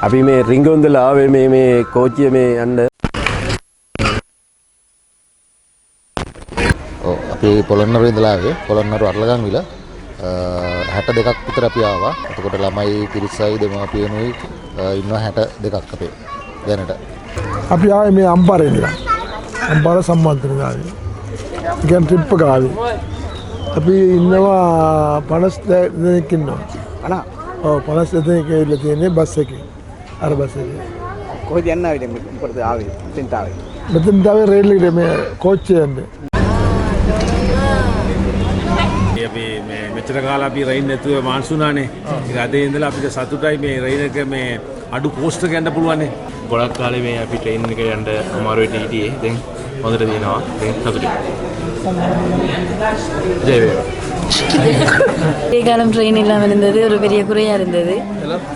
අපි මේ රිංගොන්දලා ආවේ මේ කෝච්චිය මේ යන්න. ඔව් අපි පොළොන්නරුවේ ඉඳලා ආවේ. පොළොන්නරු අරලගංවිල 62ක් විතර අපි ආවා. එතකොට ළමයි පිරිසයි දෙමාපියනුයි ඉන්නවා 62ක් අපේ දැනට. අපි ආවේ මේ අම්පාරේ ඉඳලා. අම්පාර සම්මන්ත්‍රණ ගාවේ. ඉතින් ට්‍රිප් එක ආවේ. අපි ඉන්නවා 50 දෙනෙක් ඉන්නවා. 50? ඔව් 50 දෙනෙක් ඇවිල්ලා තියෙන්නේ බස් එකේ. අර බස් එකේ. කොහෙද යන්න ආවේ මොකටද ආවේ? මෙතෙන්ට ආවේ. මෙතෙන්ට ආවේ රේල් එකේ මේ කෝච්චිය යන්නේ. අපි මේ මෙතර කාලා අපි රයින් නැතුව මාන්සුනානේ. ඒක අද ඉඳලා අපිට සතුටයි මේ රයින් එක මේ අඩු කෝස්ට් එක යන්න පුළුවන් නේ. ගොඩක් කාලේ මේ අපි ට්‍රේන් එක යන්න අමාරු වෙට හිටියේ. දැන් හොඳට දිනනවා. දැන් සතුටුයි. ஜெய் காலம் ட்ரெயின் இல்லாமல் இருந்தது ஒரு பெரிய குறையாக இருந்தது.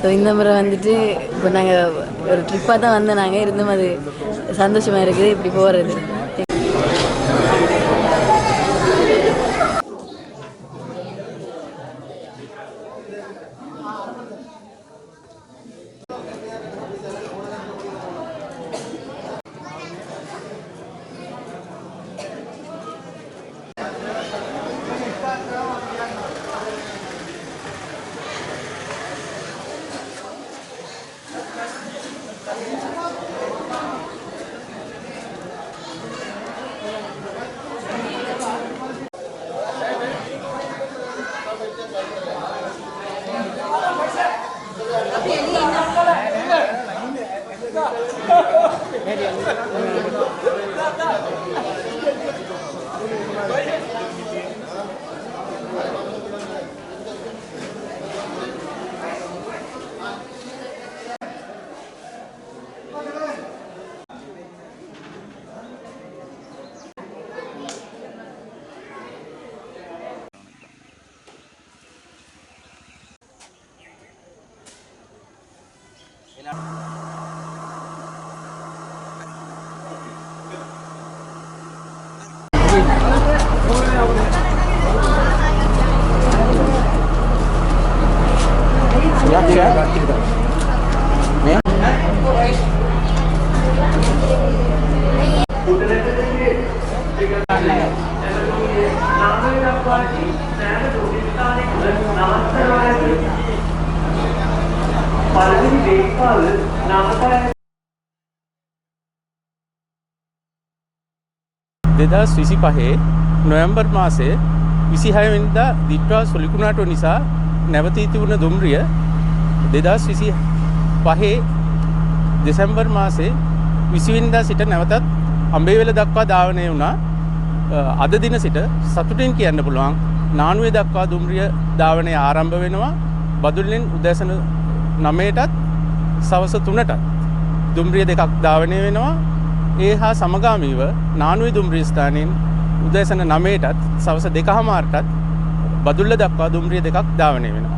ஸோ இந்த முறை வந்துட்டு இப்போ நாங்கள் ஒரு ட்ரிப்பாக தான் வந்தோம். நாங்கள் இருந்தும் அது சந்தோஷமாக இருக்குது இப்படி போகிறது. දෙදස් 25 නොවැම්බර් මාසයේ 26 වෙනිදා දිට්වා සොලිකුණාටුව නිසා නැවතී තිබුණ දුම්රිය 2025 දෙසැම්බර් මාසයේ 20 වෙනිදා සිට නැවතත් අඹේවැල දක්වා ධාවනය වුණා. අද දින සිට සතුටින් කියන්න පුළුවන් නානුවේ දක්වා දුම්රිය ධාවනය ආරම්භ වෙනවා. බදුල්ලෙන් උදෑසන 9ටත් සවස 3ටත් දුම්රිය දෙකක් ධාවනය වෙනවා. ඒ හා සමගාමීව නානුවේ දුම්රිය ස්ථානයෙන් උදෑසන 9ටත් සවස 2:00ටත් බදුල්ල දක්වා දුම්රිය දෙකක් ධාවනය වෙනවා.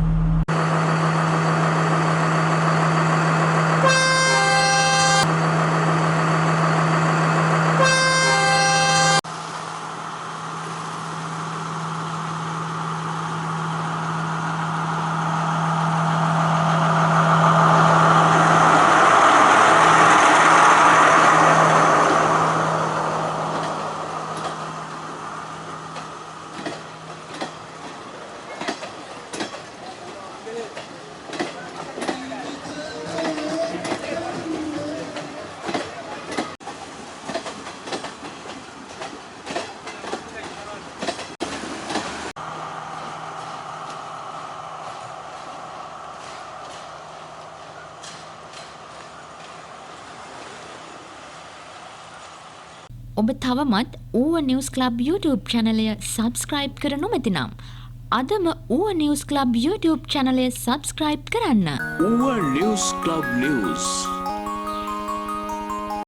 ඔබ තවමත් ඌව නිවුස් ක්ලබ් YouTube channelය subscribe කර නොමැති නම් අදම ඌව නිවුස් ක්ලබ් YouTube channelය subscribe කරන්න. ඌව නිවුස් ක්ලබ් නිවුස්